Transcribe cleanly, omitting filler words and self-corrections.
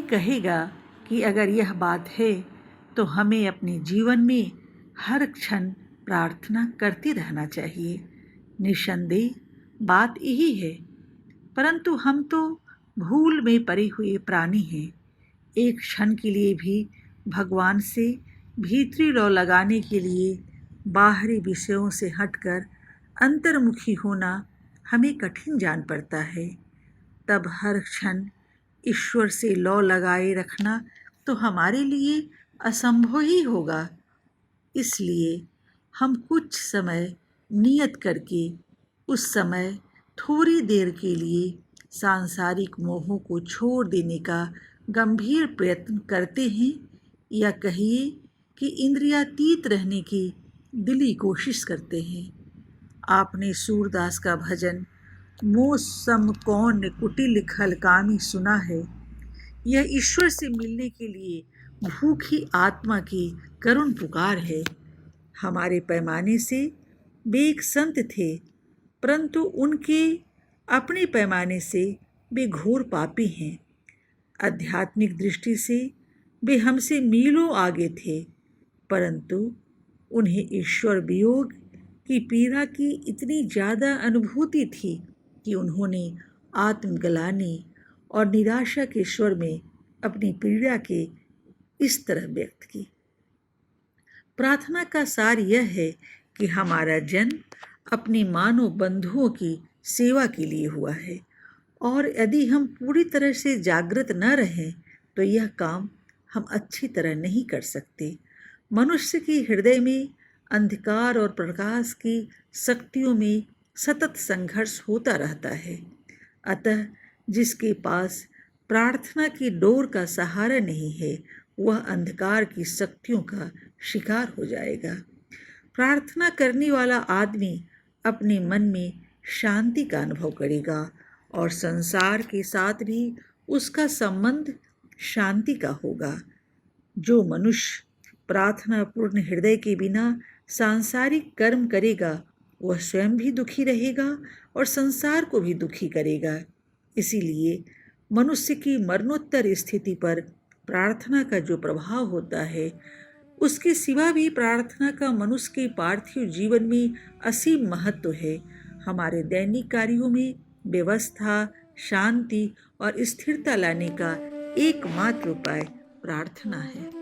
कहेगा कि अगर यह बात है तो हमें अपने जीवन में हर क्षण प्रार्थना करते रहना चाहिए। निस्संदेह बात यही है, परंतु हम तो भूल में पड़े हुए प्राणी हैं। एक क्षण के लिए भी भगवान से भीतरी लौ लगाने के लिए बाहरी विषयों से हटकर अंतर्मुखी होना हमें कठिन जान पड़ता है। तब हर क्षण ईश्वर से लौ लगाए रखना तो हमारे लिए असंभव ही होगा। इसलिए हम कुछ समय नियत करके उस समय थोड़ी देर के लिए सांसारिक मोहों को छोड़ देने का गंभीर प्रयत्न करते हैं, या कहिए कि इंद्रियातीत रहने की दिली कोशिश करते हैं। आपने सूरदास का भजन मौसम कौन कुटिल खल कामी सुना है। यह ईश्वर से मिलने के लिए भूखी आत्मा की करुण पुकार है। हमारे पैमाने से वे एक संत थे, परंतु उनके अपने पैमाने से वे घोर पापी हैं। आध्यात्मिक दृष्टि से वे हमसे मीलों आगे थे, परंतु उन्हें ईश्वर वियोग की पीड़ा की इतनी ज़्यादा अनुभूति थी कि उन्होंने आत्मग्लानि और निराशा के स्वर में अपनी पीड़ा के इस तरह व्यक्त की। प्रार्थना का सार यह है कि हमारा जन्म अपने मानव बंधुओं की सेवा के लिए हुआ है, और यदि हम पूरी तरह से जागृत न रहें तो यह काम हम अच्छी तरह नहीं कर सकते। मनुष्य के हृदय में अंधकार और प्रकाश की शक्तियों में सतत संघर्ष होता रहता है। अतः जिसके पास प्रार्थना की डोर का सहारा नहीं है, वह अंधकार की शक्तियों का शिकार हो जाएगा। प्रार्थना करने वाला आदमी अपने मन में शांति का अनुभव करेगा और संसार के साथ भी उसका संबंध शांति का होगा। जो मनुष्य प्रार्थना पूर्ण हृदय के बिना सांसारिक कर्म करेगा, वह स्वयं भी दुखी रहेगा और संसार को भी दुखी करेगा। इसीलिए मनुष्य की मरणोत्तर स्थिति पर प्रार्थना का जो प्रभाव होता है, उसके सिवा भी प्रार्थना का मनुष्य के पार्थिव जीवन में असीम महत्व है। हमारे दैनिक कार्यों में व्यवस्था, शांति और स्थिरता लाने का एकमात्र उपाय प्रार्थना है।